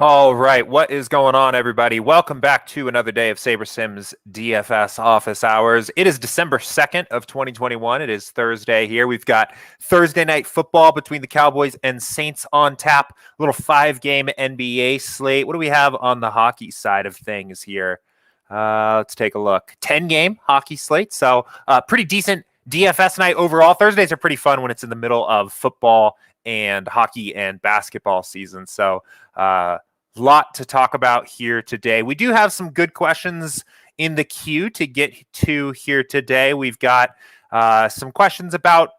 All right, what is going on, everybody? Welcome back to another day of SaberSim's DFS Office Hours. It is December 2nd of 2021. It is Thursday here. We've got Thursday night football between the Cowboys and Saints on tap. A little 5-game NBA slate. What do we have on the hockey side of things here? Let's take a look. 10-game hockey slate, so pretty decent DFS night overall. Thursdays are pretty fun when it's in the middle of football and hockey and basketball season. So lot to talk about here today. We do have some good questions in the queue to get to here today. We've got some questions about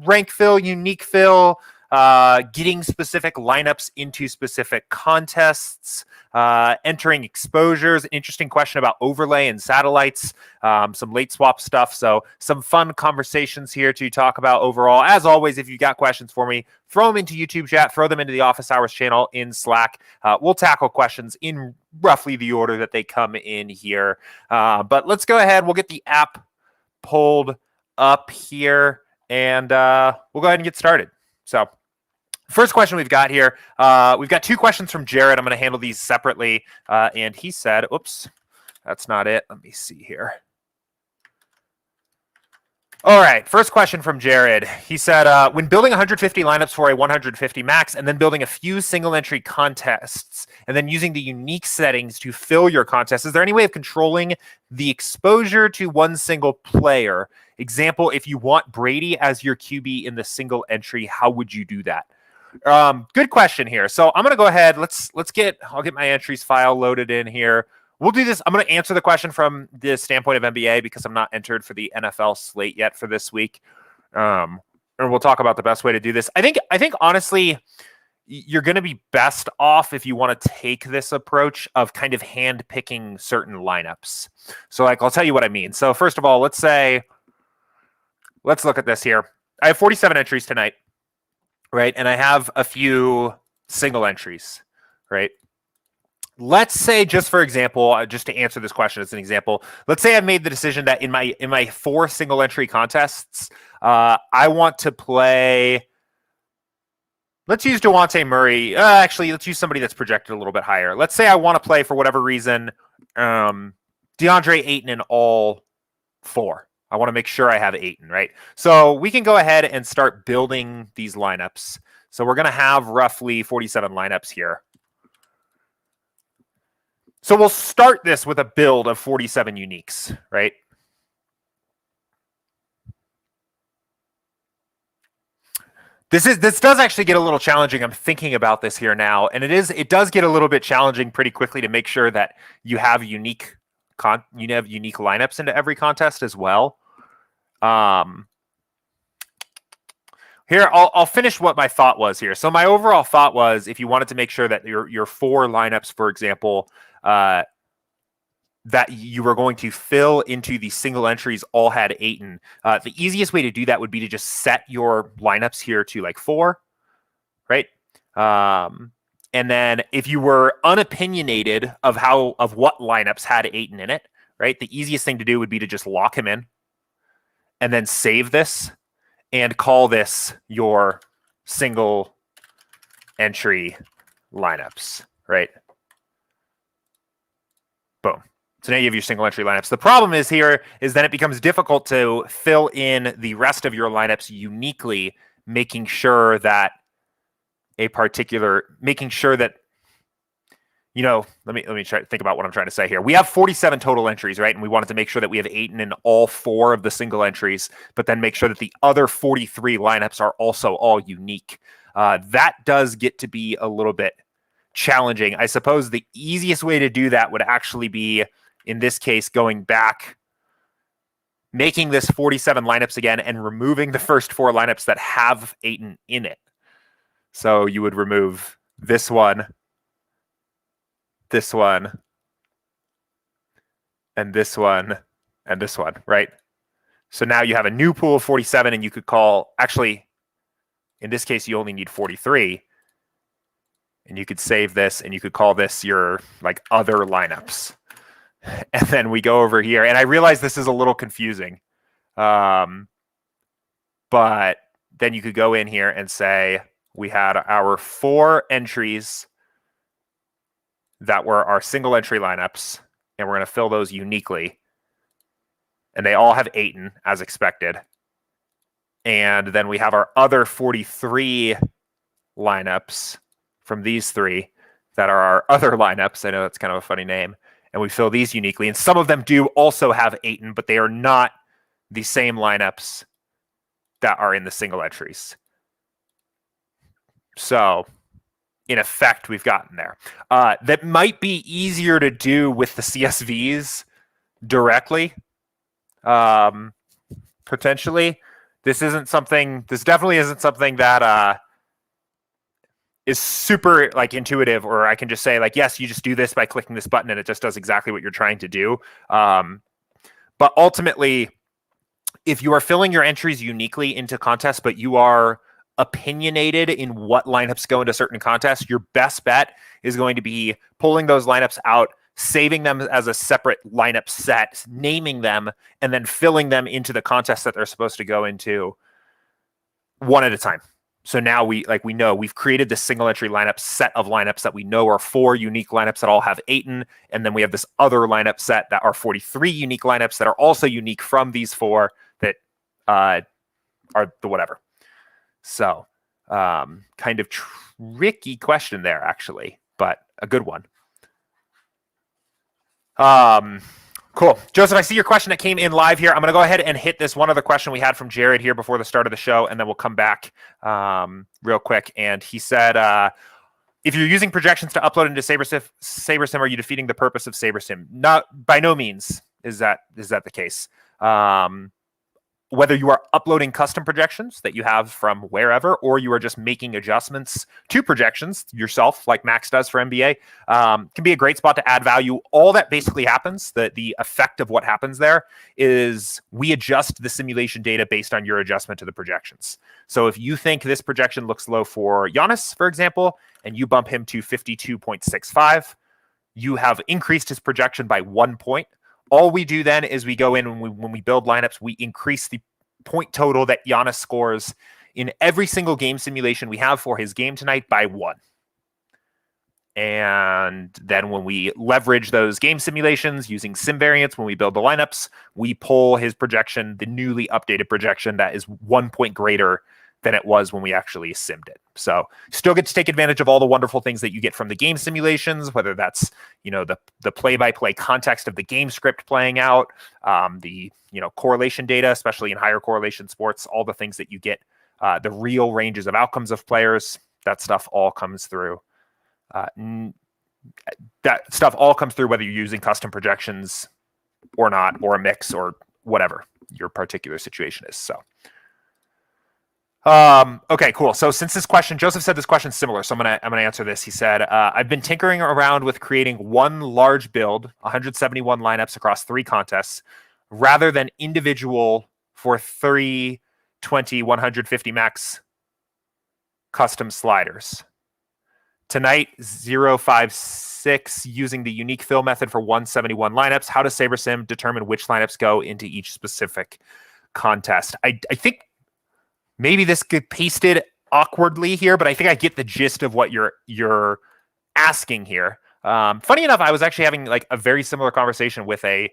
rank fill, unique fill, getting specific lineups into specific contests, entering exposures, an interesting question about overlay and satellites, some late swap stuff. So some fun conversations here to talk about overall. As always, if you got questions for me, throw them into YouTube chat, throw them into the Office Hours channel in Slack. We'll tackle questions in roughly the order that they come in here. But let's go ahead. We'll get the app pulled up here and we'll go ahead and get started. So first question we've got here, we've got two questions from Jared. I'm going to handle these separately. And he said, oops, that's not it. Let me see here. All right, first question from Jared. He said, when building 150 lineups for a 150 max and then building a few single entry contests and then using the unique settings to fill your contest, is there any way of controlling the exposure to one single player? Example, if you want Brady as your QB in the single entry, how would you do that? Good question here. So I'm going to go ahead. I'll get my entries file loaded in here. We'll do this. I'm going to answer the question from the standpoint of NBA because I'm not entered for the NFL slate yet for this week. And we'll talk about the best way to do this. I think honestly, you're going to be best off if you want to take this approach of kind of hand picking certain lineups. So I'll tell you what I mean. So first of all, let's look at this here. I have 47 entries tonight, right? And I have a few single entries, right? Let's say, just for example, just to answer this question as an example, let's say I've made the decision that in my 4 single entry contests, I want to play. Let's use Devontae Murray. Actually, let's use somebody that's projected a little bit higher. Let's say I want to play, for whatever reason, DeAndre Ayton in all 4. I want to make sure I have Ayton, right? So we can go ahead and start building these lineups. So we're going to have roughly 47 lineups here. So we'll start this with a build of 47 uniques, right? This does actually get a little challenging. I'm thinking about this here now, and it does get a little bit challenging pretty quickly to make sure that you have unique lineups into every contest as well. Here, I'll finish what my thought was here. So my overall thought was, if you wanted to make sure that your 4 lineups, for example, that you were going to fill into the single entries all had Ayton, the easiest way to do that would be to just set your lineups here to like 4, right? And then if you were unopinionated of what lineups had Ayton in it, right? The easiest thing to do would be to just lock him in and then save this and call this your single entry lineups, right? Boom. So now you have your single entry lineups. The problem is then it becomes difficult to fill in the rest of your lineups uniquely, making sure that let me try to think about what I'm trying to say here. We have 47 total entries, right? And we wanted to make sure that we have Ayton in all 4 of the single entries, but then make sure that the other 43 lineups are also all unique. That does get to be a little bit challenging. I suppose the easiest way to do that would actually be, in this case, going back, making this 47 lineups again and removing the first 4 lineups that have Ayton in it. So you would remove this one, this one, and this one, and this one, right? So now you have a new pool of 47, and you could call, actually, in this case, you only need 43. And you could save this, and you could call this your other lineups. And then we go over here, and I realize this is a little confusing. But then you could go in here and say we had our 4 entries that were our single entry lineups, and we're going to fill those uniquely. And they all have Ayton as expected. And then we have our other 43 lineups from these three that are our other lineups. I know that's kind of a funny name. And we fill these uniquely. And some of them do also have Ayton, but they are not the same lineups that are in the single entries. So in effect, we've gotten there. That might be easier to do with the CSVs directly. Potentially. This definitely isn't something that is super like intuitive, or I can just say like, yes, you just do this by clicking this button and it just does exactly what you're trying to do. But ultimately, if you are filling your entries uniquely into contests, but you are opinionated in what lineups go into certain contests, your best bet is going to be pulling those lineups out, saving them as a separate lineup set, naming them, and then filling them into the contest that they're supposed to go into one at a time. So now we know we've created this single entry lineup set of lineups that we know are 4 unique lineups that all have Ayton. And then we have this other lineup set that are 43 unique lineups that are also unique from these 4 that are the whatever. So kind of tricky question there, actually, but a good one. Cool. Joseph, I see your question that came in live here. I'm going to go ahead and hit this one other question we had from Jared here before the start of the show, and then we'll come back real quick. And he said, if you're using projections to upload into SaberSim, are you defeating the purpose of SaberSim? Not, by no means is that the case. Whether you are uploading custom projections that you have from wherever, or you are just making adjustments to projections yourself, like Max does for NBA, can be a great spot to add value. All that basically happens, the effect of what happens there is we adjust the simulation data based on your adjustment to the projections. So if you think this projection looks low for Giannis, for example, and you bump him to 52.65, you have increased his projection by 1 point. All we do then is we go in when we build lineups, we increase the point total that Giannis scores in every single game simulation we have for his game tonight by 1. And then when we leverage those game simulations using sim variance, when we build the lineups, we pull his projection, the newly updated projection that is 1 point greater than it was when we actually simmed it. So still get to take advantage of all the wonderful things that you get from the game simulations, whether that's, the play-by-play context of the game script playing out, the, correlation data, especially in higher correlation sports, all the things that you get, the real ranges of outcomes of players, that stuff all comes through. That stuff all comes through whether you're using custom projections or not, or a mix, or whatever your particular situation is. So. Okay, cool. So since this question, Joseph said this question is similar, so I'm gonna answer this. He said, I've been tinkering around with creating one large build, 171 lineups across 3 contests, rather than individual for 3, 20, 150 max custom sliders. Tonight, 056 using the unique fill method for 171 lineups. How does SaberSim determine which lineups go into each specific contest? I think maybe this get pasted awkwardly here, but I think I get the gist of what you're asking here. Funny enough, I was actually having like a very similar conversation with a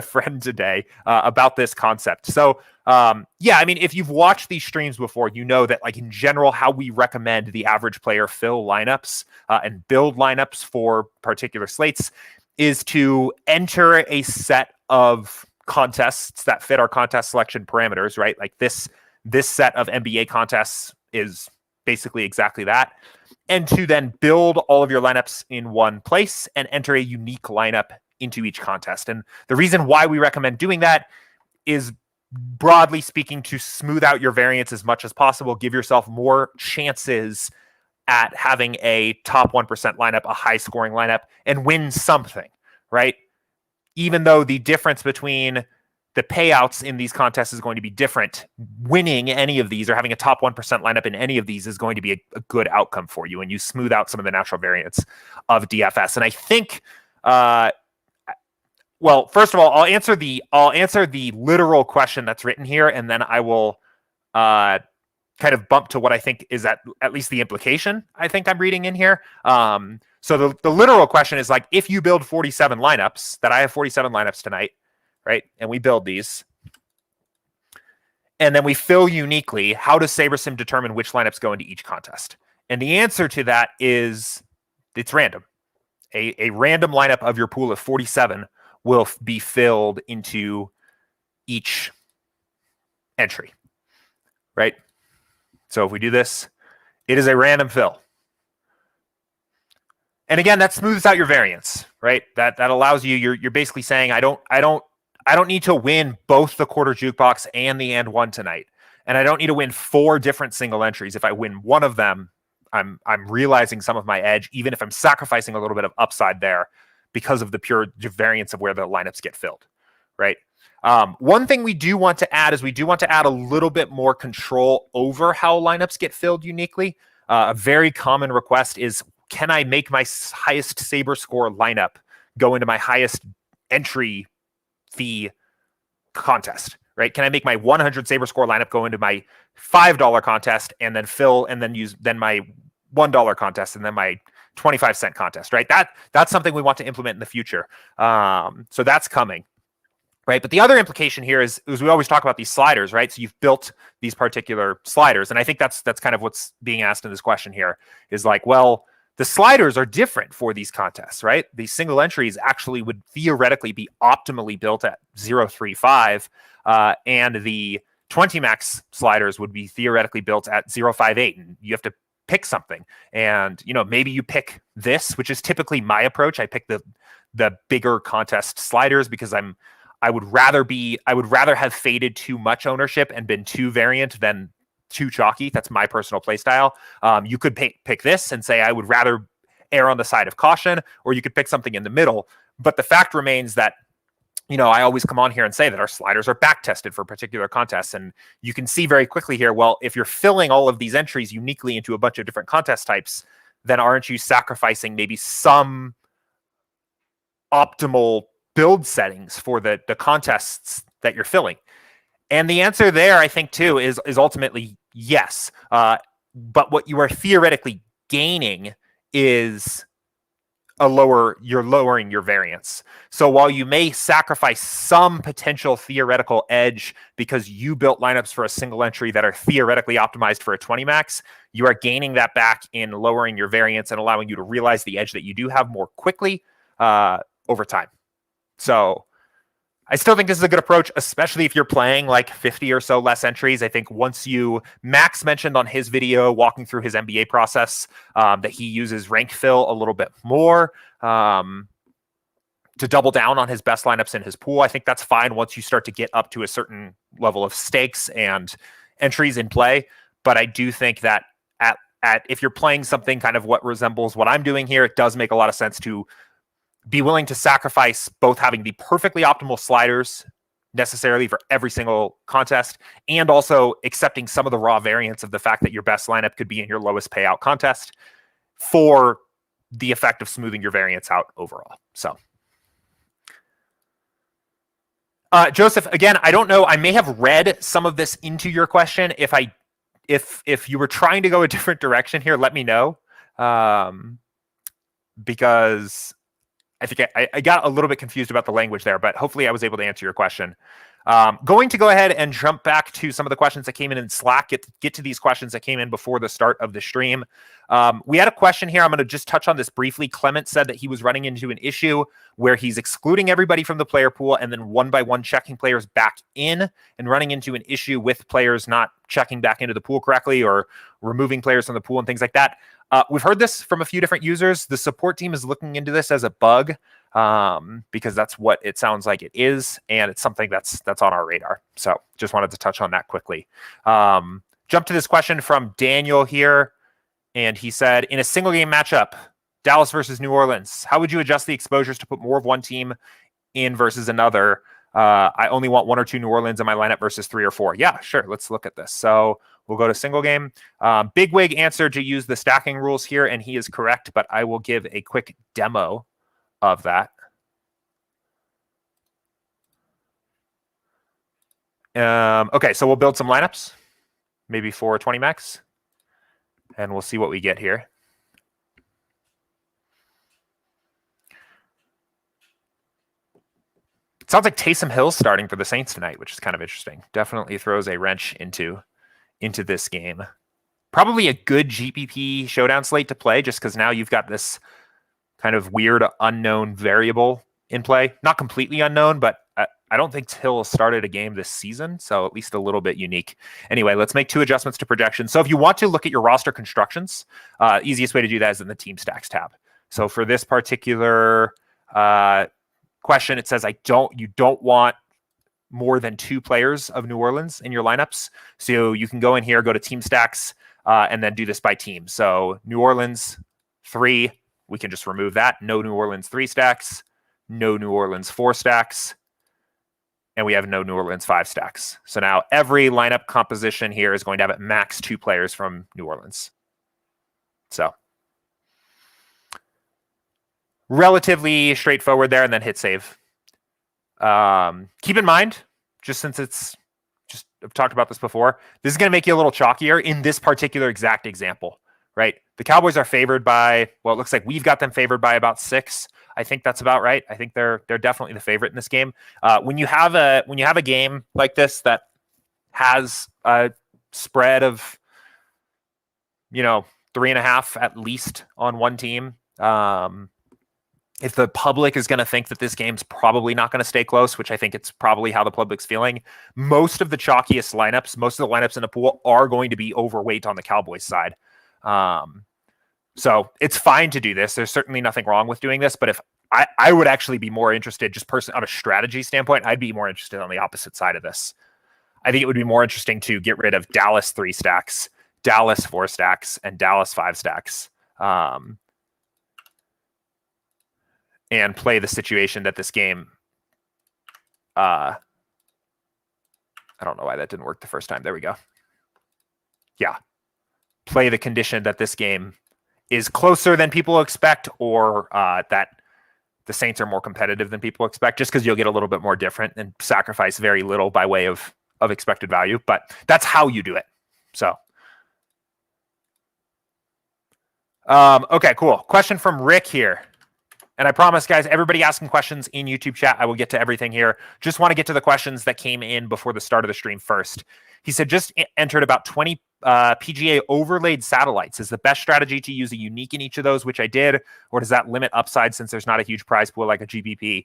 friend today about this concept. So yeah, I mean, if you've watched these streams before, you know that like in general, how we recommend the average player fill lineups and build lineups for particular slates is to enter a set of contests that fit our contest selection parameters, right? Like this set of NBA contests is basically exactly that. And to then build all of your lineups in one place and enter a unique lineup into each contest. And the reason why we recommend doing that is, broadly speaking, to smooth out your variance as much as possible, give yourself more chances at having a top 1% lineup, a high scoring lineup, and win something, right? Even though the difference between the payouts in these contests is going to be different, winning any of these or having a top 1% lineup in any of these is going to be a good outcome for you, and you smooth out some of the natural variance of DFS. And I think, well, first of all, I'll answer the literal question that's written here, and then I will kind of bump to what I think is at least the implication I think I'm reading in here. So the literal question is like, if you build 47 lineups, that I have 47 lineups tonight, right? And we build these, and then we fill uniquely, how does SaberSim determine which lineups go into each contest? And the answer to that is it's random. A random lineup of your pool of 47 will be filled into each entry, right? So if we do this, it is a random fill. And again, that smooths out your variance, right? That allows you, you're basically saying, I don't need to win both the quarter jukebox and the and one tonight. And I don't need to win 4 different single entries. If I win one of them, I'm realizing some of my edge, even if I'm sacrificing a little bit of upside there because of the pure variance of where the lineups get filled, right? One thing we do want to add is we do want to add a little bit more control over how lineups get filled uniquely. A very common request is, can I make my highest SaberScore lineup go into my highest entry fee contest, right? Can I make my 100 SaberScore lineup go into my $5 contest and then fill and then use my $1 contest and then my 25-cent contest, right? That's something we want to implement in the future. So that's coming, right? But the other implication here is we always talk about these sliders, right? So you've built these particular sliders, and I think that's kind of what's being asked in this question here is like, well, the sliders are different for these contests, right? These single entries actually would theoretically be optimally built at 0.35, and the 20 max sliders would be theoretically built at 0.58, and you have to pick something. And maybe you pick this, which is typically my approach. I pick the bigger contest sliders because I would rather have faded too much ownership and been too variant than too chalky. That's my personal play style. You could pick this and say, I would rather err on the side of caution, or you could pick something in the middle. But the fact remains that, I always come on here and say that our sliders are back tested for particular contests. And you can see very quickly here, well, if you're filling all of these entries uniquely into a bunch of different contest types, then aren't you sacrificing maybe some optimal build settings for the contests that you're filling? And the answer there, I think, too, is ultimately yes. But what you are theoretically gaining is you're lowering your variance. So while you may sacrifice some potential theoretical edge because you built lineups for a single entry that are theoretically optimized for a 20 max, you are gaining that back in lowering your variance and allowing you to realize the edge that you do have more quickly over time. So I still think this is a good approach, especially if you're playing like 50 or so less entries. I think Max mentioned on his video walking through his NBA process that he uses rank fill a little bit more to double down on his best lineups in his pool. I think that's fine once you start to get up to a certain level of stakes and entries in play. But I do think that if you're playing something kind of what resembles what I'm doing here, it does make a lot of sense to be willing to sacrifice both having the perfectly optimal sliders necessarily for every single contest and also accepting some of the raw variance of the fact that your best lineup could be in your lowest payout contest for the effect of smoothing your variance out overall. So, Joseph, again, I don't know. I may have read some of this into your question. If you were trying to go a different direction here, let me know. Because I think I got a little bit confused about the language there, but hopefully I was able to answer your question. Going to go ahead and jump back to some of the questions that came in Slack, get to these questions that came in before the start of the stream. We had a question here. I'm going to just touch on this briefly. Clement said that he was running into an issue where he's excluding everybody from the player pool and then one by one checking players back in and running into an issue with players not checking back into the pool correctly or removing players from the pool and things like that. We've heard this from a few different users. The support team is looking into this as a bug because that's what it sounds like it is, and it's something that's on our radar. So just wanted to touch on that quickly. Jump to this question from Daniel here, and he said, in a single game matchup, Dallas versus New Orleans, how would you adjust the exposures to put more of one team in versus another? I only want 1 or 2 New Orleans in my lineup versus 3 or 4. Yeah, sure. Let's look at this. So we'll go to single game. Big Wig answered to use the stacking rules here, and he is correct, but I will give a quick demo of that. Okay, so we'll build some lineups, maybe for 20 max, and we'll see what we get here. Sounds like Taysom Hill's starting for the Saints tonight, which is kind of interesting. Definitely throws a wrench into this game. Probably a good GPP showdown slate to play, just because now you've got this kind of weird unknown variable in play. Not completely unknown, but I don't think Hill started a game this season, so at least a little bit unique. Anyway, let's make 2 adjustments to projections. So if you want to look at your roster constructions, easiest way to do that is in the Team Stacks tab. So for this particular question, it says you don't want more than 2 players of New Orleans in your lineups. So you can go in here, go to Team Stacks, and then do this by team. So New Orleans 3, we can just remove that. No New Orleans 3 stacks, no New Orleans 4 stacks, and we have no New Orleans 5 stacks. So now every lineup composition here is going to have at max 2 players from New Orleans. So relatively straightforward there, and then hit save. Keep in mind, I've talked about this before, this is going to make you a little chalkier in this particular exact example, right? The Cowboys are favored by, well, it looks like we've got them favored by about 6. I think that's about right. I think they're definitely the favorite in this game. When you have a game like this that has a spread of, 3.5 at least on one team, if the public is going to think that this game's probably not going to stay close, which I think it's probably how the public's feeling, most of the chalkiest lineups, most of the lineups in the pool are going to be overweight on the Cowboys side. So it's fine to do this. There's certainly nothing wrong with doing this, but if I would actually be more interested, just personally on a strategy standpoint, I'd be more interested on the opposite side of this. I think it would be more interesting to get rid of Dallas 3 stacks, Dallas 4 stacks, and Dallas 5 stacks. And play the situation that this game, I don't know why that didn't work the first time. There we go. Yeah. Play the condition that this game is closer than people expect, or that the Saints are more competitive than people expect, just because you'll get a little bit more different and sacrifice very little by way of expected value. But that's how you do it. So, okay, cool. Question from Rick here. And I promise, guys, everybody asking questions in YouTube chat, I will get to everything here. Just want to get to the questions that came in before the start of the stream first. He said, just entered about 20 PGA overlaid satellites. Is the best strategy to use a unique in each of those, which I did, or does that limit upside since there's not a huge prize pool like a GBP?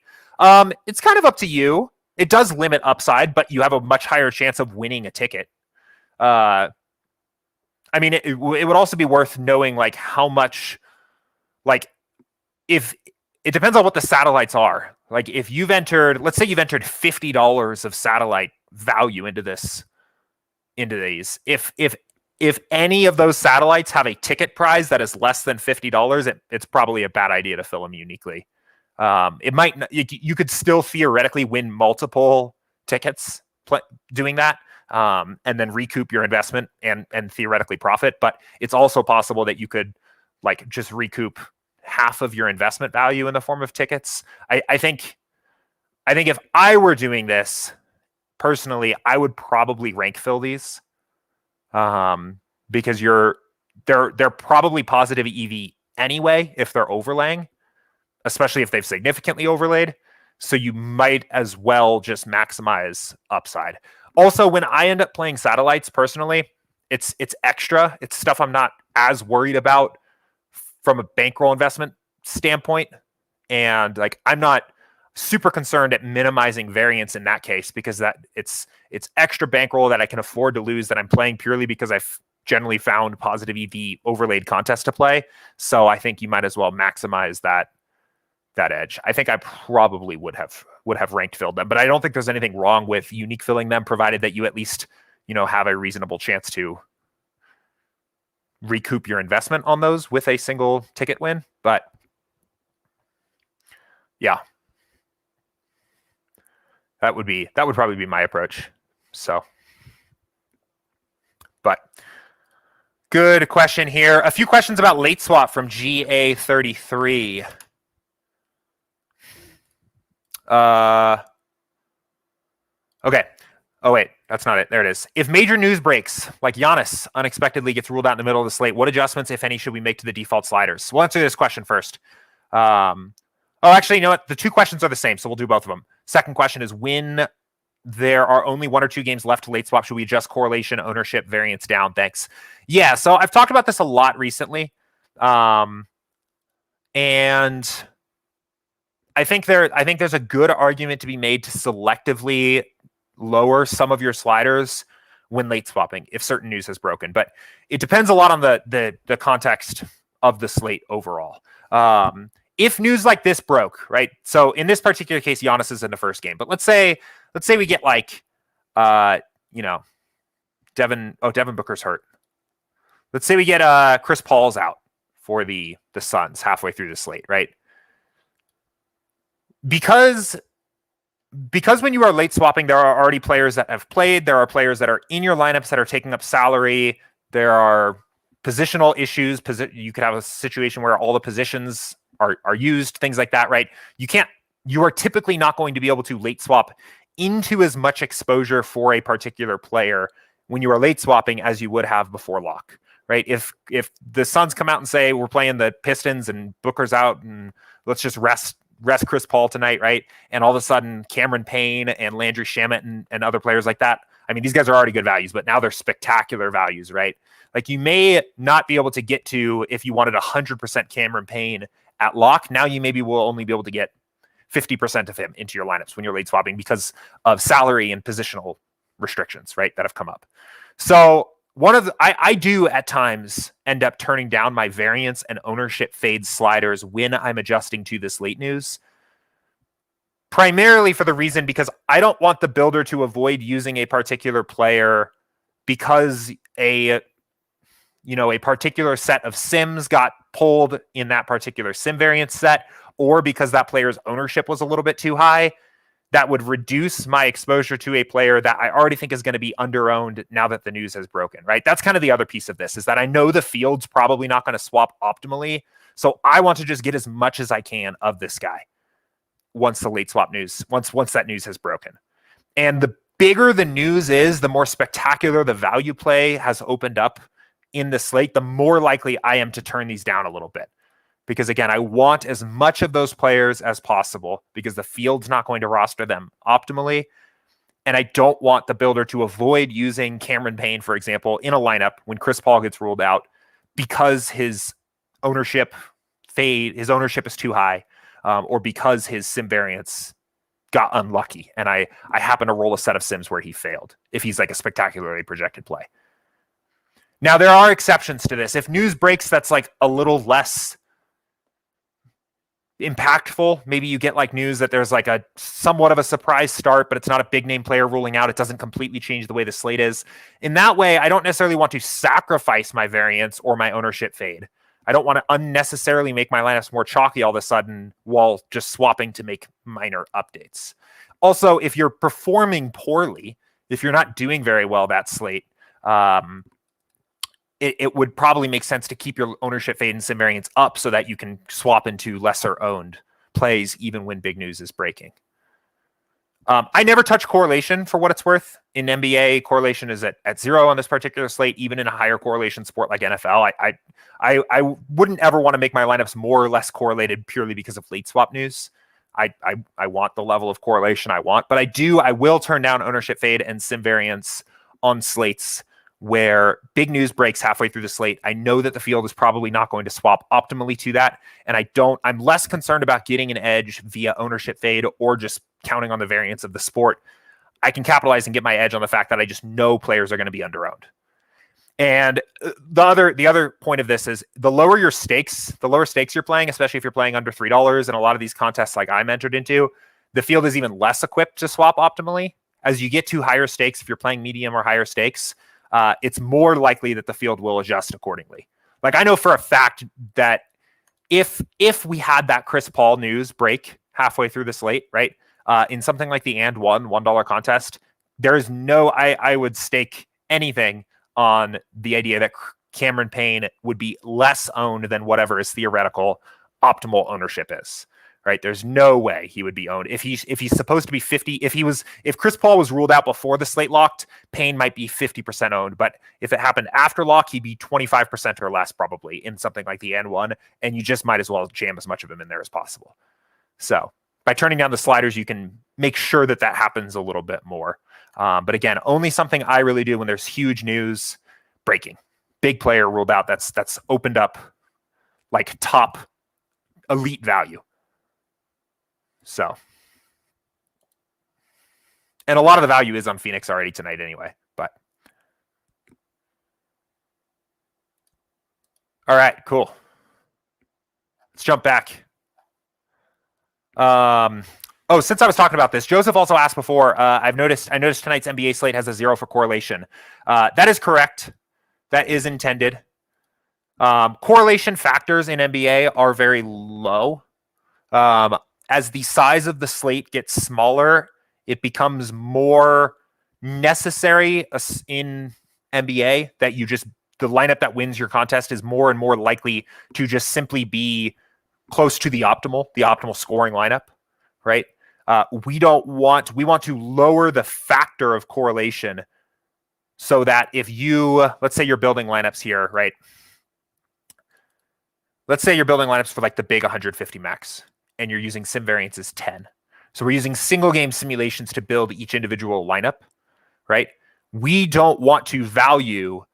It's kind of up to you. It does limit upside, but you have a much higher chance of winning a ticket. I mean, it would also be worth knowing, like, how much, like, if it depends on what the satellites are. Like, if you've entered, let's say you've entered $50 of satellite value into these. If any of those satellites have a ticket prize that is less than $50, it's probably a bad idea to fill them uniquely. It might not, you could still theoretically win multiple tickets doing that, and then recoup your investment and theoretically profit. But it's also possible that you could, like, just recoup half of your investment value in the form of tickets. I think if I were doing this personally, I would probably rank fill these, because they're probably positive EV anyway if they're overlaying, especially if they've significantly overlaid. So you might as well just maximize upside. Also, when I end up playing satellites personally, it's extra. It's stuff I'm not as worried about from a bankroll investment standpoint. And, like, I'm not super concerned at minimizing variance in that case, because that it's extra bankroll that I can afford to lose, that I'm playing purely because I've generally found positive EV overlaid contests to play. So I think you might as well maximize that edge. I think I probably would have ranked filled them, but I don't think there's anything wrong with unique filling them, provided that you at least, have a reasonable chance to recoup your investment on those with a single ticket win. But yeah, that would probably be my approach. So, but good question here. A few questions about late swap from GA33. Okay. Oh, wait, that's not it. There it is. If major news breaks, like Giannis unexpectedly gets ruled out in the middle of the slate, what adjustments, if any, should we make to the default sliders? We'll answer this question first. Oh, actually, you know what? The two questions are the same, so we'll do both of them. Second question is, when there are only 1 or 2 games left to late swap, should we adjust correlation, ownership, variance down? Thanks. Yeah, so I've talked about this a lot recently. And I think there's a good argument to be made to selectively lower some of your sliders when late swapping if certain news has broken. But it depends a lot on the context of the slate overall. If news like this broke, right? So in this particular case, Giannis is in the first game. But let's say we get like Devin Booker's hurt. Let's say we get Chris Paul's out for the Suns halfway through the slate, right? Because when you are late swapping, there are already players that have played. There are players that are in your lineups that are taking up salary. There are positional issues. You could have a situation where all the positions are used, things like that, right? You are typically not going to be able to late swap into as much exposure for a particular player when you are late swapping as you would have before lock, right? If the Suns come out and say, we're playing the Pistons and Booker's out and let's just rest Chris Paul tonight, right? And all of a sudden, Cameron Payne and Landry Shamet and other players like that. I mean, these guys are already good values, but now they're spectacular values, right? Like you may not be able to get to, if you wanted 100% Cameron Payne at lock, now you maybe will only be able to get 50% of him into your lineups when you're late swapping because of salary and positional restrictions, right, that have come up. So I do at times end up turning down my variance and ownership fade sliders when I'm adjusting to this late news, primarily for the reason because I don't want the builder to avoid using a particular player because a particular set of sims got pulled in that particular sim variance set, or because that player's ownership was a little bit too high. That would reduce my exposure to a player that I already think is going to be under-owned now that the news has broken, right? That's kind of the other piece of this, is that I know the field's probably not going to swap optimally, so I want to just get as much as I can of this guy once the late swap news, once that news has broken. And the bigger the news is, the more spectacular the value play has opened up in the slate, the more likely I am to turn these down a little bit. Because again, I want as much of those players as possible because the field's not going to roster them optimally. And I don't want the builder to avoid using Cameron Payne, for example, in a lineup when Chris Paul gets ruled out because his ownership is too high, or because his sim variance got unlucky. And I happen to roll a set of sims where he failed if he's like a spectacularly projected play. Now, there are exceptions to this. If news breaks that's like a little less impactful, maybe you get like news that there's like a somewhat of a surprise start, but it's not a big name player ruling out. It doesn't completely change the way the slate is. In that way, I don't necessarily want to sacrifice my variance or my ownership fade. I don't want to unnecessarily make my lineups more chalky all of a sudden while just swapping to make minor updates. Also, if you're performing poorly, if you're not doing very well that slate, it would probably make sense to keep your ownership fade and sim variance up so that you can swap into lesser owned plays even when big news is breaking. I never touch correlation for what it's worth. In NBA, correlation is at 0 on this particular slate, even in a higher correlation sport like NFL. I wouldn't ever want to make my lineups more or less correlated purely because of late swap news. I want the level of correlation I want, but I will turn down ownership fade and sim variance on slates where big news breaks halfway through the slate. I know that the field is probably not going to swap optimally to that. And I'm less concerned about getting an edge via ownership fade or just counting on the variance of the sport. I can capitalize and get my edge on the fact that I just know players are going to be under-owned. And the other point of this is the lower stakes you're playing, especially if you're playing under $3 in a lot of these contests like I'm entered into, the field is even less equipped to swap optimally. As you get to higher stakes, if you're playing medium or higher stakes, it's more likely that the field will adjust accordingly. Like I know for a fact that if we had that Chris Paul news break halfway through the slate, right, in something like the $1 contest, there's no, I would stake anything on the idea that Cameron Payne would be less owned than whatever his theoretical optimal ownership is. Right? There's no way he would be owned. If he's supposed to be 50, if Chris Paul was ruled out before the slate locked, Payne might be 50% owned. But if it happened after lock, he'd be 25% or less probably in something like the N1. And you just might as well jam as much of him in there as possible. So by turning down the sliders, you can make sure that that happens a little bit more. But again, only something I really do when there's huge news breaking. Big player ruled out. That's opened up like top elite value. So, and a lot of the value is on Phoenix already tonight anyway. But all right, cool. Let's jump back. Since I was talking about this, Joseph also asked before. I noticed tonight's NBA slate has a 0 for correlation. That is correct. That is intended. Correlation factors in NBA are very low. As the size of the slate gets smaller, it becomes more necessary in NBA that the lineup that wins your contest is more and more likely to just simply be close to the optimal scoring lineup, right? We want to lower the factor of correlation so that if let's say you're building lineups here, right? Let's say you're building lineups for like the big 150 max and you're using sim variances 10. So we're using single game simulations to build each individual lineup, right? We don't want to value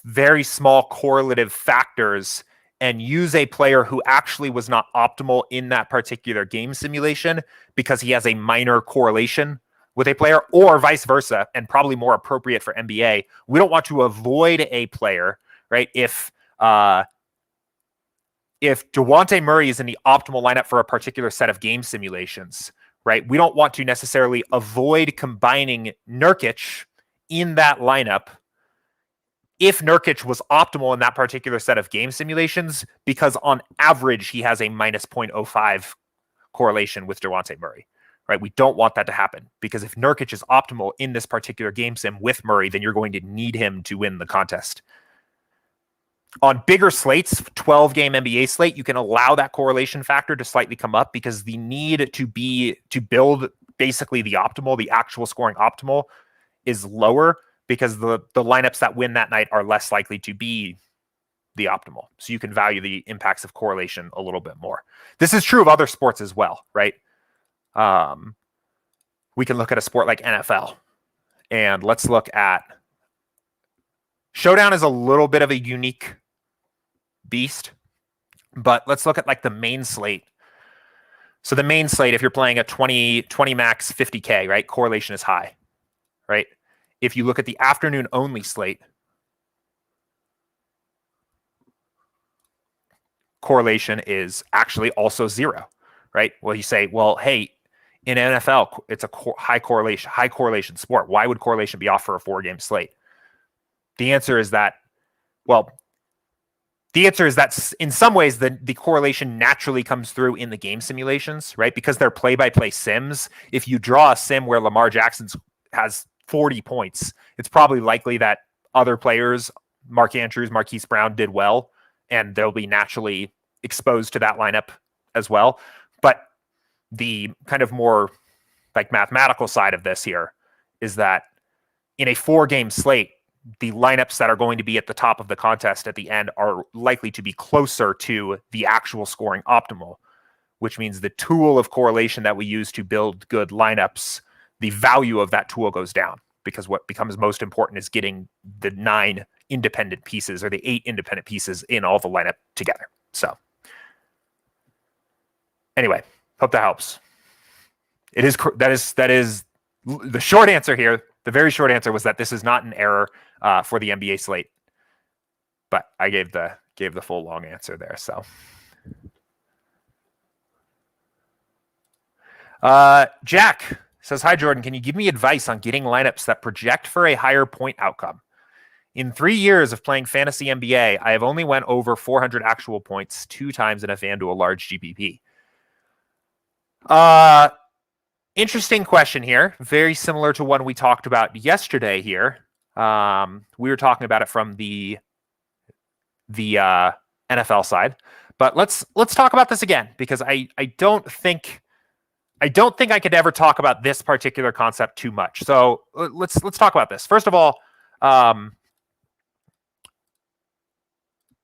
very small correlative factors and use a player who actually was not optimal in that particular game simulation because he has a minor correlation with a player, or vice versa, and probably more appropriate for NBA. We don't want to avoid a player, right? If DeJounte Murray is in the optimal lineup for a particular set of game simulations, right? We don't want to necessarily avoid combining Nurkic in that lineup if Nurkic was optimal in that particular set of game simulations, because on average, he has a minus 0.05 correlation with DeJounte Murray, right? We don't want that to happen because if Nurkic is optimal in this particular game sim with Murray, then you're going to need him to win the contest. On bigger slates, 12-game NBA slate, you can allow that correlation factor to slightly come up because the need to build basically the actual scoring optimal is lower because the lineups that win that night are less likely to be the optimal. So you can value the impacts of correlation a little bit more. This is true of other sports as well, right? We can look at a sport like NFL, and let's look at Showdown is a little bit of a unique beast, but let's look at like the main slate. So the main slate, if you're playing a 20 max 50K, right? Correlation is high, right? If you look at the afternoon only slate, correlation is actually also 0, right? Well, you say, well, hey, in NFL, it's a high correlation sport. Why would correlation be off for a 4-game slate? The answer is that in some ways, the correlation naturally comes through in the game simulations, right? Because they're play-by-play sims. If you draw a sim where Lamar Jackson has 40 points, it's probably likely that other players, Mark Andrews, Marquise Brown, did well, and they'll be naturally exposed to that lineup as well. But the kind of more like mathematical side of this here is that in a 4-game slate, the lineups that are going to be at the top of the contest at the end are likely to be closer to the actual scoring optimal, which means the tool of correlation that we use to build good lineups, the value of that tool goes down because what becomes most important is getting the 9 independent pieces or the 8 independent pieces in all the lineup together. So anyway, hope that helps. That is the short answer here. The very short answer was that this is not an error for the NBA slate, but I gave the full long answer there. So, Jack says, "Hi Jordan, can you give me advice on getting lineups that project for a higher point outcome? In 3 years of playing fantasy NBA, I have only went over 400 actual points 2 times in a FanDuel large GPP." Interesting question here. Very similar to one we talked about yesterday here. We were talking about it from the NFL side, but let's talk about this again because I don't think I could ever talk about this particular concept too much. So let's talk about this. First of all,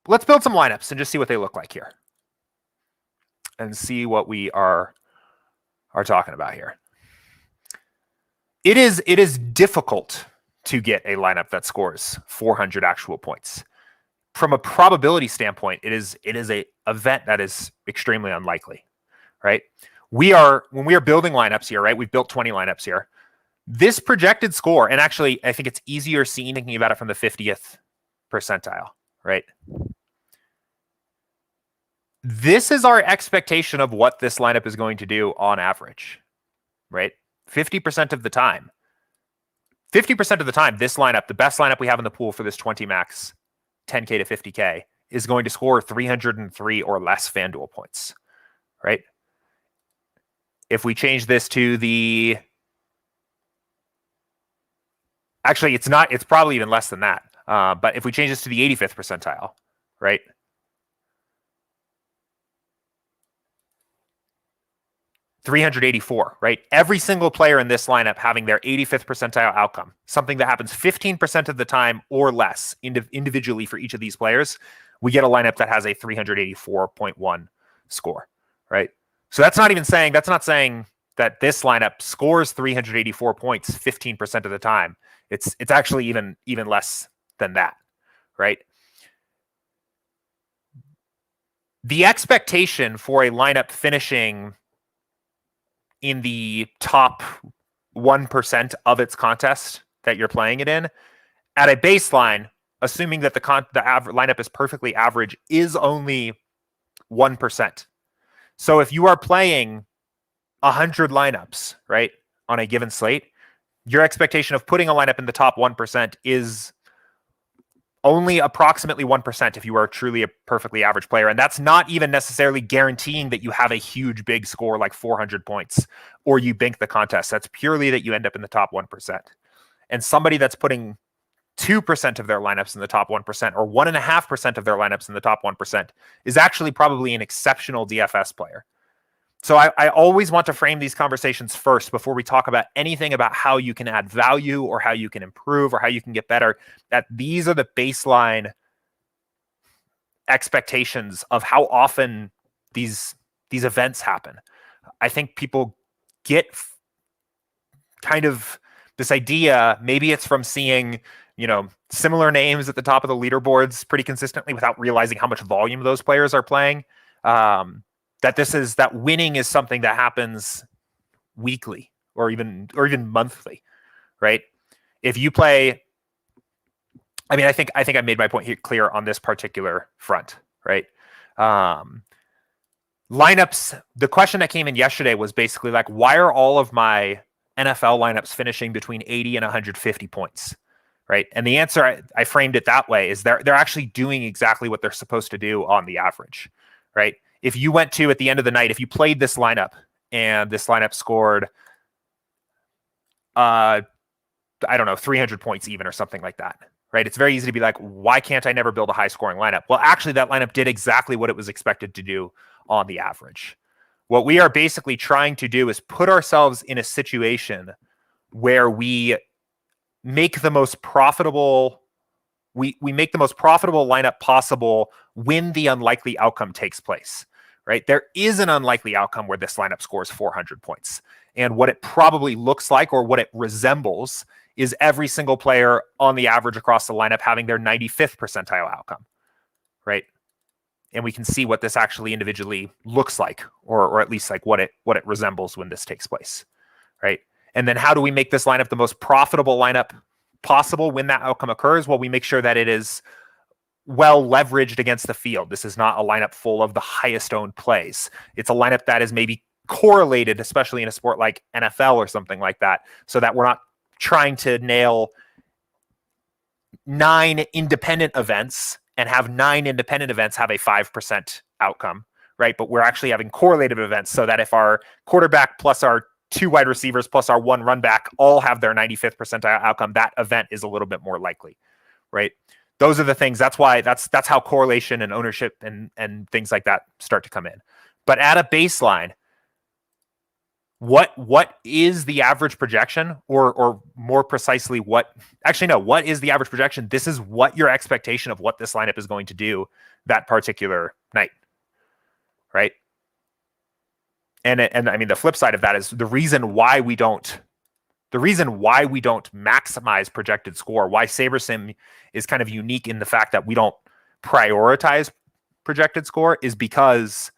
let's build some lineups and just see what they look like here. and see what we are talking about here. It is difficult to get a lineup that scores 400 actual points. From a probability standpoint, it is a event that is extremely unlikely, right? When we are building lineups here, right? We've built 20 lineups here. This projected score, and actually, I think it's easier seen thinking about it from the 50th percentile, right? This is our expectation of what this lineup is going to do on average, right? 50% of the time. 50% of the time, this lineup, the best lineup we have in the pool for this 20 max, 10K to 50K, is going to score 303 or less FanDuel points, right? If we change this to the... Actually, it's not. It's probably even less than that. But if we change this to the 85th percentile, right? $384, right? Every single player in this lineup having their 85th percentile outcome, something that happens 15% of the time or less individually for each of these players, we get a lineup that has a 384.1 score, right? So that's not saying that this lineup scores 384 points 15% of the time. It's actually even less than that, right? The expectation for a lineup finishing in the top 1% of its contest that you're playing it in, at a baseline, assuming that the lineup is perfectly average, is only 1%. So if you are playing 100 lineups, right, on a given slate, your expectation of putting a lineup in the top 1% is only approximately 1% if you are truly a perfectly average player. And that's not even necessarily guaranteeing that you have a huge big score like 400 points or you bank the contest. That's purely that you end up in the top 1%. And somebody that's putting 2% of their lineups in the top 1% or 1.5% of their lineups in the top 1% is actually probably an exceptional DFS player. So I always want to frame these conversations first before we talk about anything about how you can add value or how you can improve or how you can get better, that these are the baseline expectations of how often these events happen. I think people get kind of this idea, maybe it's from seeing, similar names at the top of the leaderboards pretty consistently without realizing how much volume those players are playing. That winning is something that happens weekly or even monthly, right? If you play, I think I made my point here clear on this particular front, right? Lineups, the question that came in yesterday was basically like, why are all of my NFL lineups finishing between 80 and 150 points, right? And the answer, I framed it that way, is they're actually doing exactly what they're supposed to do on the average, right? If you went to, at the end of the night, if you played this lineup and this lineup scored, 300 points even or something like that, right? It's very easy to be like, why can't I never build a high scoring lineup? Well, actually that lineup did exactly what it was expected to do on the average. What we are basically trying to do is put ourselves in a situation where we make the most profitable we make the most profitable lineup possible when the unlikely outcome takes place, right? There is an unlikely outcome where this lineup scores 400 points. And what it probably looks like or what it resembles is every single player on the average across the lineup having their 95th percentile outcome, right? And we can see what this actually individually looks like, or at least like what it resembles when this takes place, right? And then how do we make this lineup the most profitable lineup possible when that outcome occurs? Well, we make sure that it is well leveraged against the field. This is not a lineup full of the highest owned plays. It's a lineup that is maybe correlated, especially in a sport like NFL or something like that, so that we're not trying to nail 9 independent events and have 9 independent events have a 5% outcome, right? But we're actually having correlated events so that if our quarterback plus our 2 wide receivers plus our 1 run back all have their 95th percentile outcome, that event is a little bit more likely, right? Those are the things. That's why that's how correlation and ownership and things like that start to come in. But at a baseline, what is the average projection, or more precisely, what is the average projection? This is what your expectation of what this lineup is going to do that particular night, right? And I mean, the flip side of that is the reason why we don't maximize projected score, why SaberSim is kind of unique in the fact that we don't prioritize projected score, is because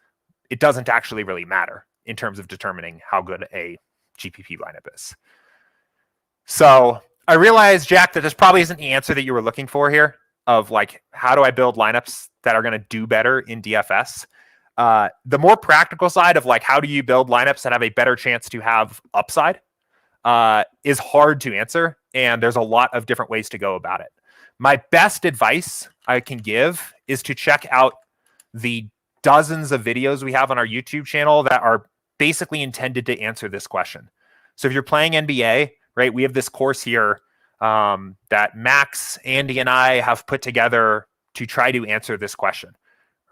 it doesn't actually really matter in terms of determining how good a GPP lineup is. So I realize, Jack, that this probably isn't the answer that you were looking for here of like, how do I build lineups that are going to do better in DFS? The more practical side of like, how do you build lineups that have a better chance to have upside is hard to answer. And there's a lot of different ways to go about it. My best advice I can give is to check out the dozens of videos we have on our YouTube channel that are basically intended to answer this question. So if you're playing NBA, right, we have this course here that Max, Andy, and I have put together to try to answer this question,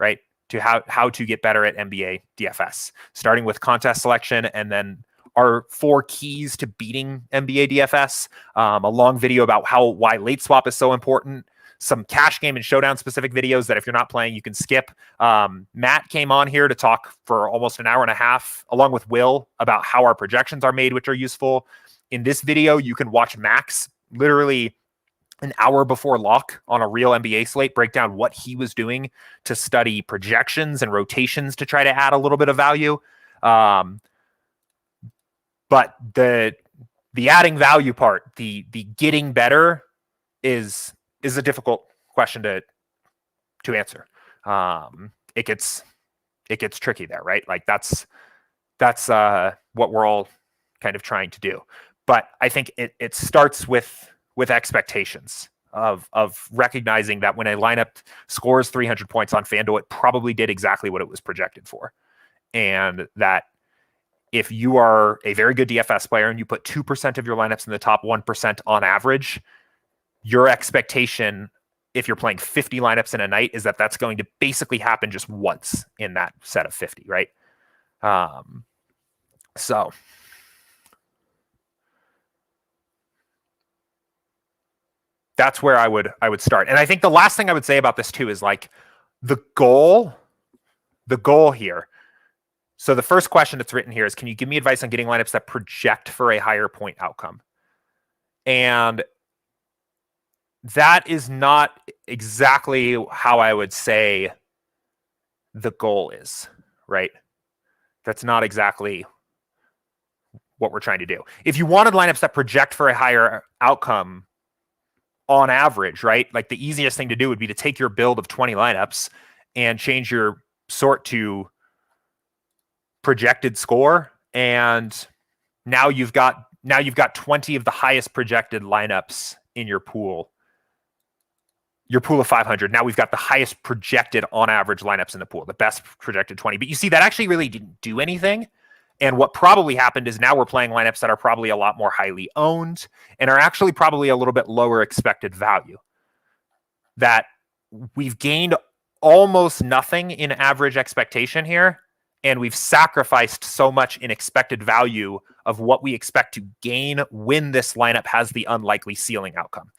right? To how to get better at NBA DFS, starting with contest selection and then our 4 keys to beating NBA DFS, a long video about why late swap is so important, some cash game and showdown specific videos that if you're not playing, you can skip. Matt came on here to talk for almost an hour and a half, along with Will, about how our projections are made, which are useful. In this video, you can watch Max literally an hour before lock on a real NBA slate, break down what he was doing to study projections and rotations to try to add a little bit of value. But the adding value part, the getting better is a difficult question to answer. It gets tricky there, right? Like that's what we're all kind of trying to do. But I think it starts with expectations of recognizing that when a lineup scores 300 points on FanDuel, it probably did exactly what it was projected for. And that if you are a very good DFS player and you put 2% of your lineups in the top 1% on average, your expectation, if you're playing 50 lineups in a night, is that that's going to basically happen just once in that set of 50, right? So that's where I would start. And I think the last thing I would say about this too is like the goal here. So the first question that's written here is, can you give me advice on getting lineups that project for a higher point outcome? And that is not exactly how I would say the goal is, right? That's not exactly what we're trying to do. If you wanted lineups that project for a higher outcome on average, right? Like the easiest thing to do would be to take your build of 20 lineups and change your sort to projected score, and now you've got 20 of the highest projected lineups in your pool of 500. Now we've got the highest projected on average lineups in the pool, the best projected 20. But you see, that actually really didn't do anything. And what probably happened is now we're playing lineups that are probably a lot more highly owned and are actually probably a little bit lower expected value. That we've gained almost nothing in average expectation here, and we've sacrificed so much in expected value of what we expect to gain when this lineup has the unlikely ceiling outcome.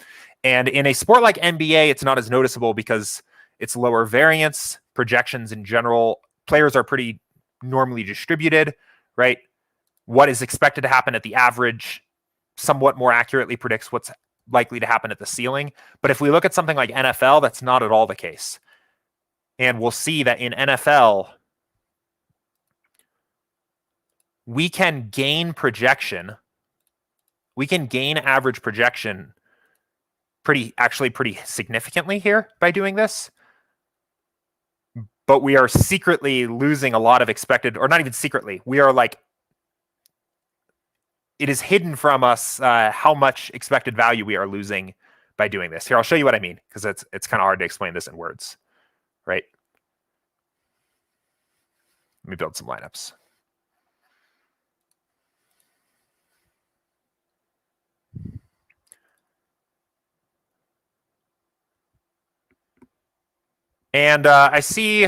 And in a sport like NBA, it's not as noticeable because it's lower variance. Projections in general, players are pretty normally distributed, right? What is expected to happen at the average somewhat more accurately predicts what's likely to happen at the ceiling. But if we look at something like NFL, that's not at all the case. And we'll see that in NFL, we can gain projection. We can gain average projection pretty significantly here by doing this. But we are secretly losing a lot of expected, or not even secretly. We are like, it is hidden from us how much expected value we are losing by doing this. Here, I'll show you what I mean, because it's kind of hard to explain this in words, right? Let me build some lineups. And I see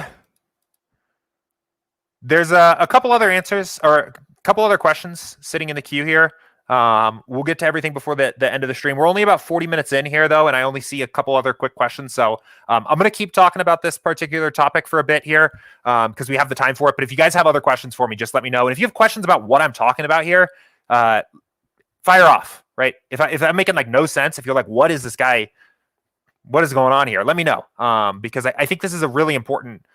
there's a couple other answers or a couple other questions sitting in the queue here. We'll get to everything before the end of the stream. We're only about 40 minutes in here, though, and I only see a couple other quick questions. So I'm going to keep talking about this particular topic for a bit here because we have the time for it. But if you guys have other questions for me, just let me know. And if you have questions about what I'm talking about here, fire off, right? If I'm making like no sense, if you're like, what is this guy? What is going on here? Let me know because I think this is a really important.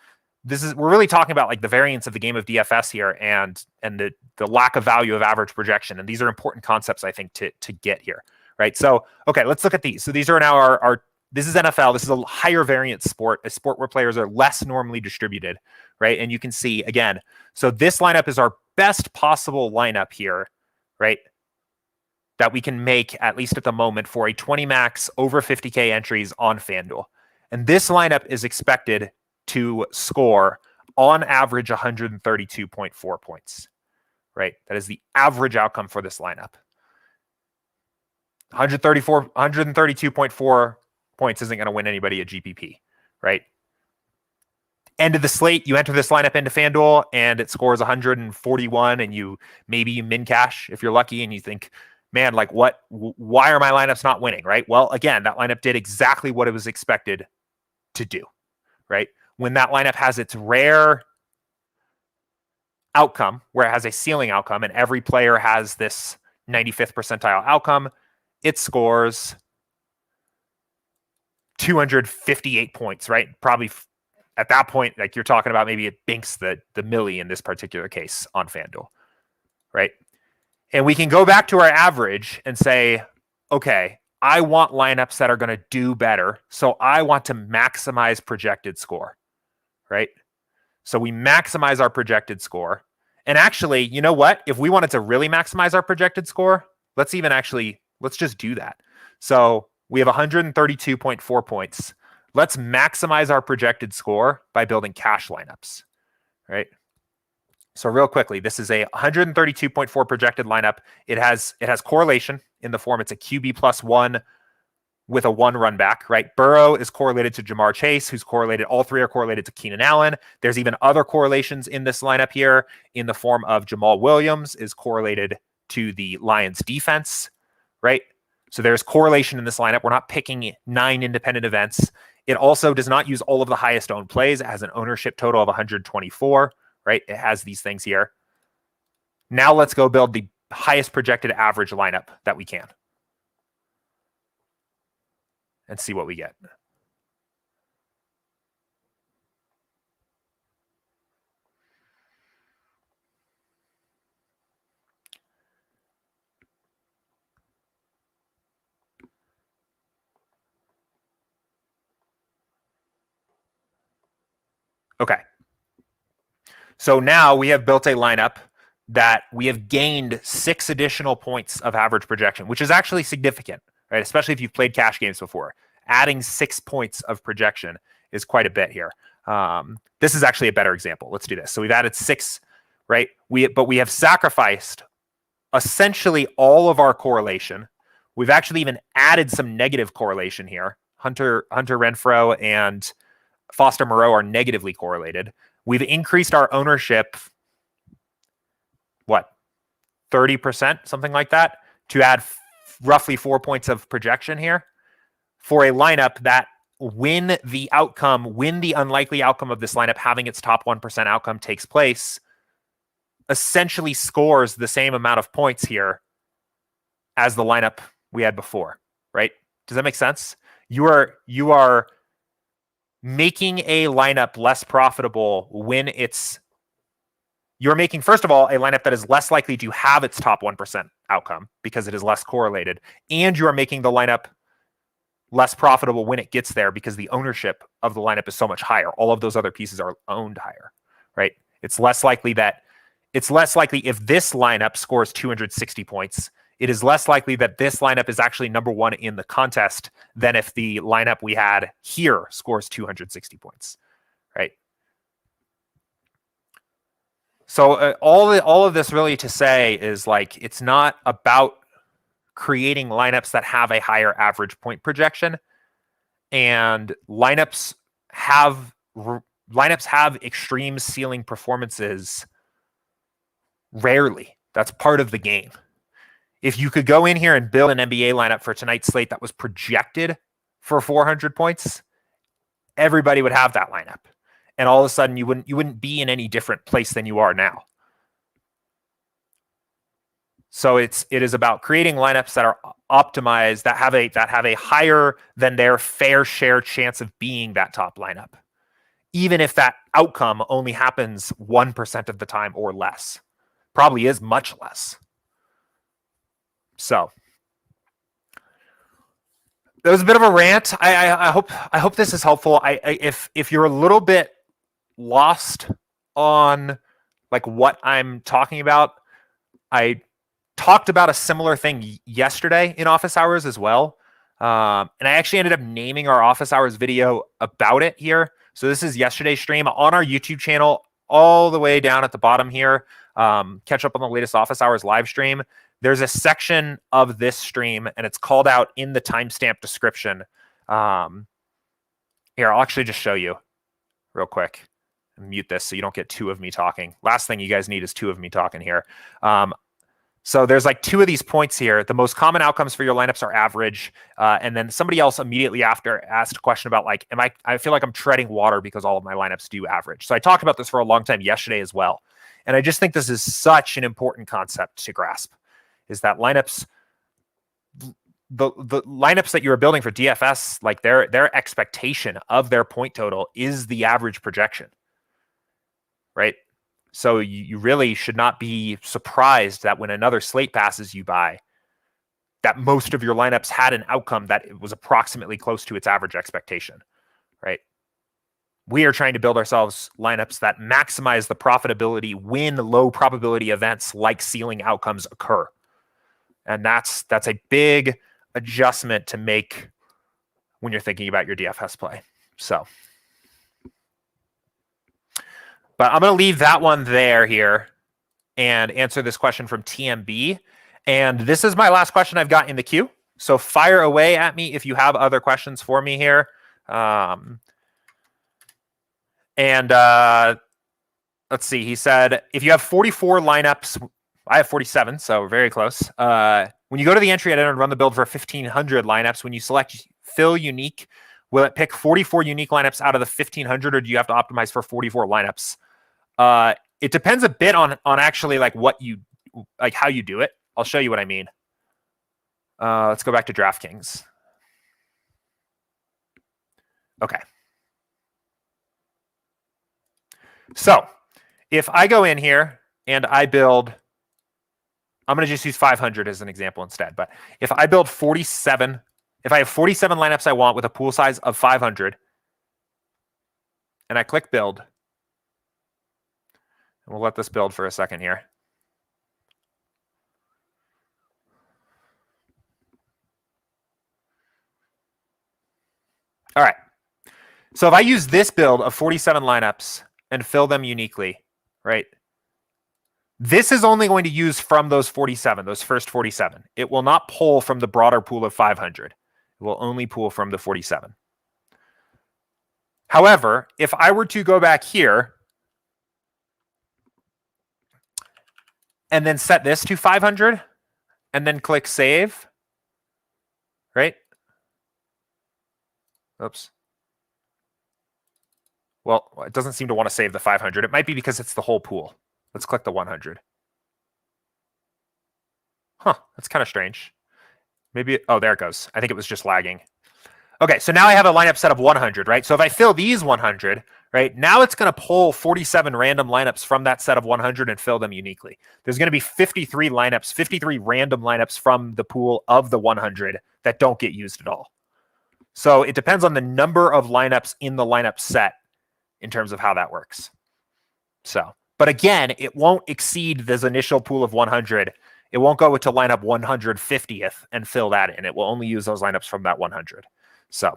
We're really talking about like the variance of the game of DFS here and the lack of value of average projection. And these are important concepts, I think, to get here, right? So, okay, let's look at these. So these are now our this is NFL. This is a higher variance sport, a sport where players are less normally distributed, right? And you can see again, so this lineup is our best possible lineup here, right? That we can make, at least at the moment, for a 20 max over 50K entries on FanDuel. And this lineup is expected to score on average 132.4 points, right? That is the average outcome for this lineup. 132.4 points isn't going to win anybody a GPP, right? End of the slate, you enter this lineup into FanDuel and it scores 141 and maybe you min cash if you're lucky and you think, man, like why are my lineups not winning, right? Well, again, that lineup did exactly what it was expected to do, right? When that lineup has its rare outcome, where it has a ceiling outcome, and every player has this 95th percentile outcome, it scores 258 points, right? Probably at that point, like you're talking about, maybe it binks the milli in this particular case on FanDuel, right? And we can go back to our average and say, okay, I want lineups that are going to do better, so I want to maximize projected score. Right? So we maximize our projected score. And actually, you know what? If we wanted to really maximize our projected score, let's just do that. So we have 132.4 points. Let's maximize our projected score by building cash lineups, right? So real quickly, this is a 132.4 projected lineup. It has correlation in the form. It's a QB +1 with a 1 run back, right? Burrow is correlated to Jamar Chase, who's correlated. All three are correlated to Keenan Allen. There's even other correlations in this lineup here in the form of Jamal Williams is correlated to the Lions defense, right? So there's correlation in this lineup. We're not picking 9 independent events. It also does not use all of the highest owned plays. It has an ownership total of 124, right? It has these things here. Now let's go build the highest projected average lineup that we can and see what we get. Okay. So now we have built a lineup that we have gained 6 additional points of average projection, which is actually significant, right? Especially if you've played cash games before. Adding 6 points of projection is quite a bit here. This is actually a better example. Let's do this. So we've added 6, right? But we have sacrificed essentially all of our correlation. We've actually even added some negative correlation here. Hunter Renfrow and Foster Moreau are negatively correlated. We've increased our ownership, 30%, something like that, to add roughly 4 points of projection here for a lineup that when the unlikely outcome of this lineup having its top 1% outcome takes place, essentially scores the same amount of points here as the lineup we had before, right? Does that make sense? You are making a lineup less profitable when you're making, first of all, a lineup that is less likely to have its top 1% outcome because it is less correlated. And you are making the lineup less profitable when it gets there because the ownership of the lineup is so much higher. All of those other pieces are owned higher, right? It's less likely if this lineup scores 260 points, it is less likely that this lineup is actually number 1 in the contest than if the lineup we had here scores 260 points, right? So all of this really to say is like, it's not about creating lineups that have a higher average point projection, and lineups have extreme ceiling performances rarely. That's part of the game. If you could go in here and build an NBA lineup for tonight's slate that was projected for 400 points, everybody would have that lineup. And all of a sudden you wouldn't be in any different place than you are now. So it is about creating lineups that are optimized, that have a higher than their fair share chance of being that top lineup, even if that outcome only happens 1% of the time or less. Probably is much less. So that was a bit of a rant. I hope this is helpful. If you're a little bit lost on like what I'm talking about, I talked about a similar thing yesterday in office hours as well. And I actually ended up naming our office hours video about it here. So this is yesterday's stream on our YouTube channel, all the way down at the bottom here. Catch up on the latest office hours live stream. There's a section of this stream, and it's called out in the timestamp description. Here, I'll actually just show you real quick. Mute this so you don't get two of me talking. Last thing you guys need is two of me talking here. So there's like two of these points here. The most common outcomes for your lineups are average. And then somebody else immediately after asked a question about like, I feel like I'm treading water because all of my lineups do average. So I talked about this for a long time yesterday as well. And I just think this is such an important concept to grasp, is that lineups, the lineups that you are building for DFS, like their expectation of their point total is the average projection, right? So you really should not be surprised that when another slate passes you by, that most of your lineups had an outcome that it was approximately close to its average expectation, right? We are trying to build ourselves lineups that maximize the profitability when low probability events like ceiling outcomes occur. And that's a big adjustment to make when you're thinking about your DFS play. So, but I'm going to leave that one there here and answer this question from TMB. And this is my last question I've got in the queue. So fire away at me if you have other questions for me here. Let's see. He said, if you have 44 lineups, I have 47, so we're very close. When you go to the entry editor and run the build for 1,500 lineups, when you select fill unique, will it pick 44 unique lineups out of the 1,500, or do you have to optimize for 44 lineups? It depends a bit on actually like how you do it. I'll show you what I mean. Let's go back to DraftKings. Okay. So if I go in here and I build, I'm going to just use 500 as an example instead. But if I build 47, if I have 47 lineups I want with a pool size of 500, and I click build, and we'll let this build for a second here. All right. So if I use this build of 47 lineups and fill them uniquely, right? This is only going to use from those 47, those first 47. It will not pull from the broader pool of 500. It will only pull from the 47. However, if I were to go back here and then set this to 500 and then click save, right? Oops. Well, it doesn't seem to want to save the 500. It might be because it's the whole pool. Let's click the 100. Huh, that's kind of strange. Maybe, oh, there it goes. I think it was just lagging. Okay, so now I have a lineup set of 100, right? So if I fill these 100, right, now it's going to pull 47 random lineups from that set of 100 and fill them uniquely. There's going to be 53 lineups, 53 random lineups from the pool of the 100 that don't get used at all. So it depends on the number of lineups in the lineup set in terms of how that works. So, but again, it won't exceed this initial pool of 100. It won't go to lineup 150th and fill that in. It will only use those lineups from that 100. So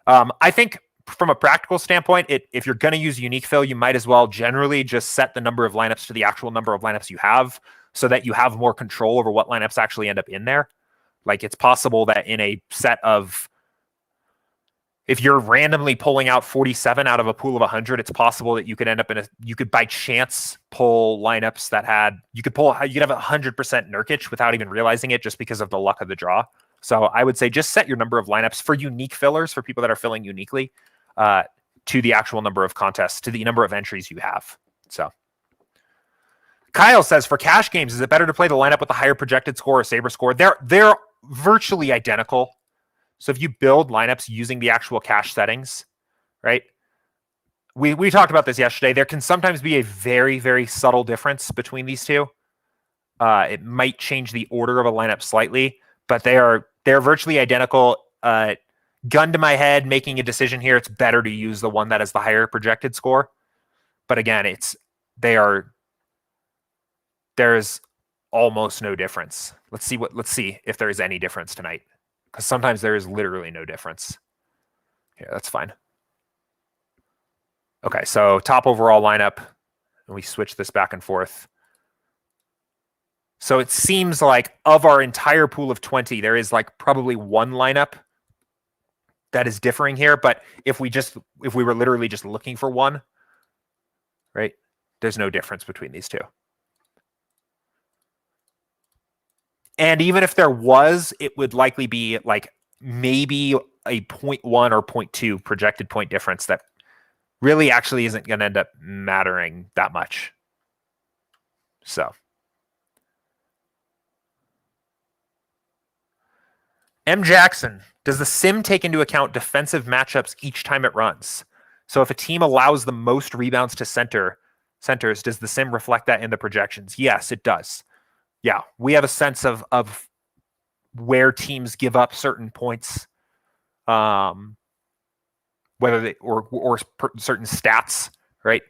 I think from a practical standpoint, if you're going to use unique fill, you might as well generally just set the number of lineups to the actual number of lineups you have so that you have more control over what lineups actually end up in there. Like it's possible that in a set of if you're randomly pulling out 47 out of a pool of 100, it's possible that you could end up you could by chance pull lineups that you could have 100% Nurkic without even realizing it just because of the luck of the draw. So I would say just set your number of lineups for unique fillers, for people that are filling uniquely, to the actual number of contests, to the number of entries you have. So Kyle says, for cash games, is it better to play the lineup with the higher projected score or SaberScore? They're virtually identical. So if you build lineups using the actual cash settings, right? We talked about this yesterday. There can sometimes be a very, very subtle difference between these two. It might change the order of a lineup slightly, but they're virtually identical. Gun to my head, making a decision here, it's better to use the one that has the higher projected score. But again, there's almost no difference. Let's see if there is any difference tonight, because sometimes there is literally no difference. Yeah, that's fine. Okay, so top overall lineup, and we switch this back and forth. So it seems like of our entire pool of 20, there is like probably one lineup that is differing here. But if we were literally just looking for one, right, there's no difference between these two. And even if there was, it would likely be like maybe a 0.1 or 0.2 projected point difference that really actually isn't going to end up mattering that much. So M. Jackson, does the sim take into account defensive matchups each time it runs? So if a team allows the most rebounds to centers, does the sim reflect that in the projections? Yes, it does. Yeah, we have a sense of where teams give up certain points, whether they or certain stats, right?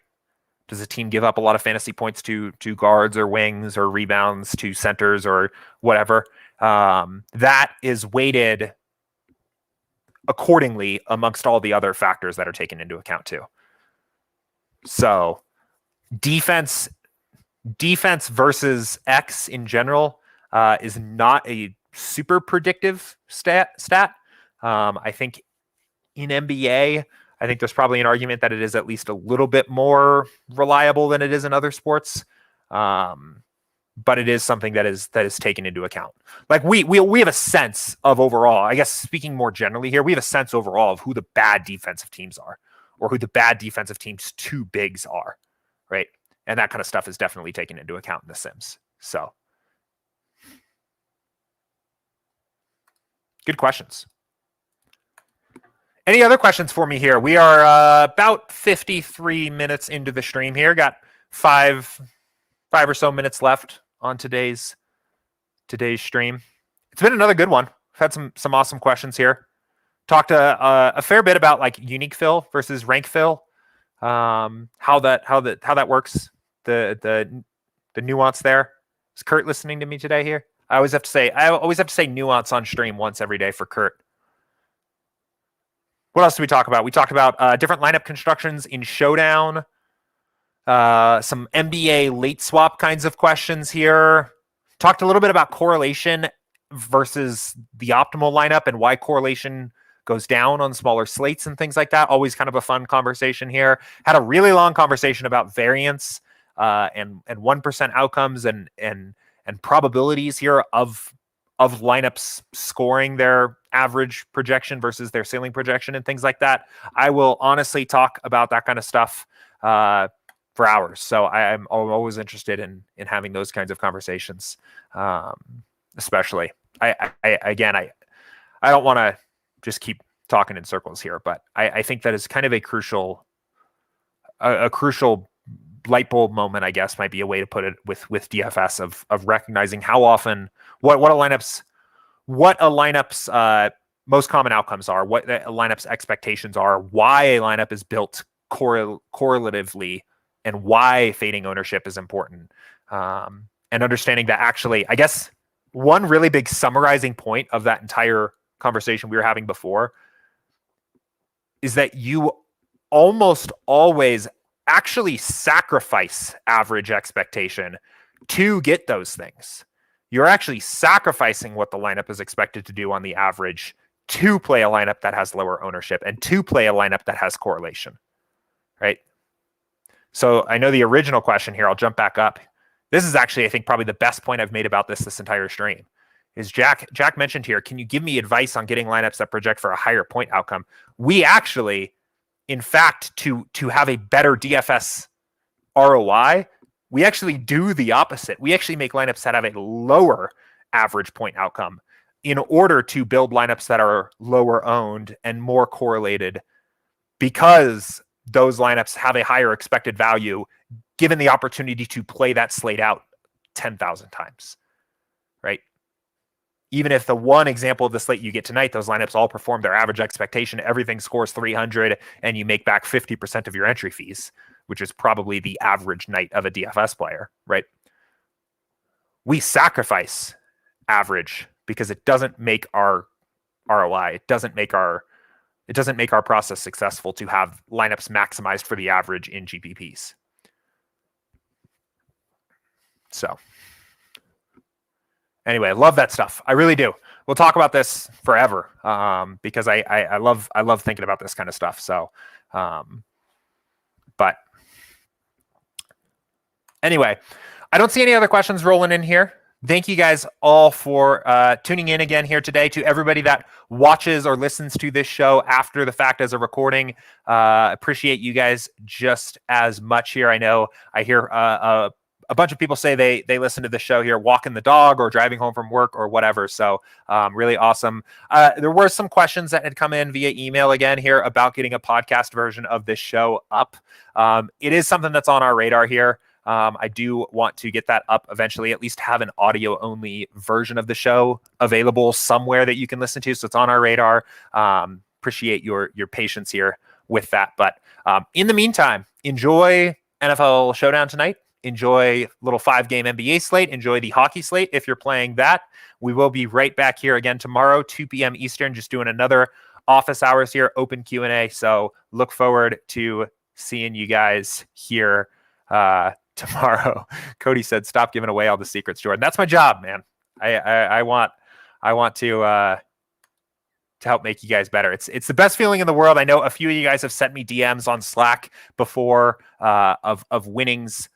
Does a team give up a lot of fantasy points to guards or wings or rebounds to centers or whatever? That is weighted accordingly amongst all the other factors that are taken into account too. So defense versus X in general is not a super predictive stat. I think in NBA, I think there's probably an argument that it is at least a little bit more reliable than it is in other sports. But it is something that is taken into account. Like we have a sense of overall, I guess speaking more generally here, we have a sense overall of who the bad defensive teams are, or who the bad defensive teams' two bigs are, right? And that kind of stuff is definitely taken into account in the Sims. So good questions. Any other questions for me here? We are about 53 minutes into the stream here. Got five or so minutes left on today's stream. It's been another good one. We've had some awesome questions here. Talked a fair bit about like unique fill versus rank fill, how that works, the nuance there. Is Kurt listening to me today here? I always have to say nuance on stream once every day for Kurt. What else did we talk about? We talked about different lineup constructions in Showdown. Some NBA late swap kinds of questions here. Talked a little bit about correlation versus the optimal lineup and why correlation goes down on smaller slates and things like that. Always kind of a fun conversation here. Had a really long conversation about variance and 1% outcomes and probabilities here of lineups scoring their average projection versus their ceiling projection and things like that. I will honestly talk about that kind of stuff for hours. So I'm always interested in having those kinds of conversations, especially. I don't want to just keep talking in circles here, but I think that is kind of a crucial light bulb moment, I guess, might be a way to put it with DFS of recognizing how often what a lineup's most common outcomes are, what a lineup's expectations are, why a lineup is built correlatively, and why fading ownership is important. And understanding that actually, I guess one really big summarizing point of that entire conversation we were having before is that you almost always actually sacrifice average expectation to get those things. You're actually sacrificing what the lineup is expected to do on the average to play a lineup that has lower ownership and to play a lineup that has correlation, right? So I know the original question here, I'll jump back up. This is actually, I think, probably the best point I've made about this entire stream. Is Jack mentioned here, can you give me advice on getting lineups that project for a higher point outcome? We actually, in fact, to have a better DFS ROI, we actually do the opposite. We actually make lineups that have a lower average point outcome in order to build lineups that are lower owned and more correlated, because those lineups have a higher expected value given the opportunity to play that slate out 10,000 times, right? Even if the one example of the slate you get tonight, those lineups all perform their average expectation, everything scores 300, and you make back 50% of your entry fees, which is probably the average night of a DFS player, right? We sacrifice average because it doesn't make our ROI. It doesn't make our process successful to have lineups maximized for the average in GPPs. So anyway, I love that stuff. I really do. We'll talk about this forever because I love thinking about this kind of stuff. So, but anyway, I don't see any other questions rolling in here. Thank you guys all for tuning in again here today. To everybody that watches or listens to this show after the fact as a recording, appreciate you guys just as much here. I know I hear a bunch of people say they listen to the show here walking the dog or driving home from work or whatever. So really awesome. There were some questions that had come in via email again here about getting a podcast version of this show up. It is something that's on our radar here. I do want to get that up eventually, at least have an audio only version of the show available somewhere that you can listen to. So it's on our radar. Appreciate your patience here with that. But in the meantime, enjoy NFL Showdown tonight. Enjoy little 5-game NBA slate. Enjoy the hockey slate if you're playing that. We will be right back here again tomorrow, 2 p.m. Eastern, just doing another office hours here, open Q&A. So look forward to seeing you guys here tomorrow. Cody said, "Stop giving away all the secrets, Jordan." That's my job, man. I want to help make you guys better. It's the best feeling in the world. I know a few of you guys have sent me DMs on Slack before of winnings.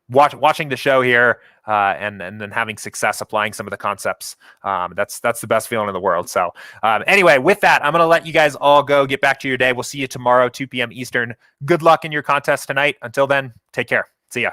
Watching the show here and then having success applying some of the concepts. That's the best feeling in the world. So anyway, with that, I'm going to let you guys all go get back to your day. We'll see you tomorrow, 2 p.m. Eastern. Good luck in your contest tonight. Until then, take care. See ya.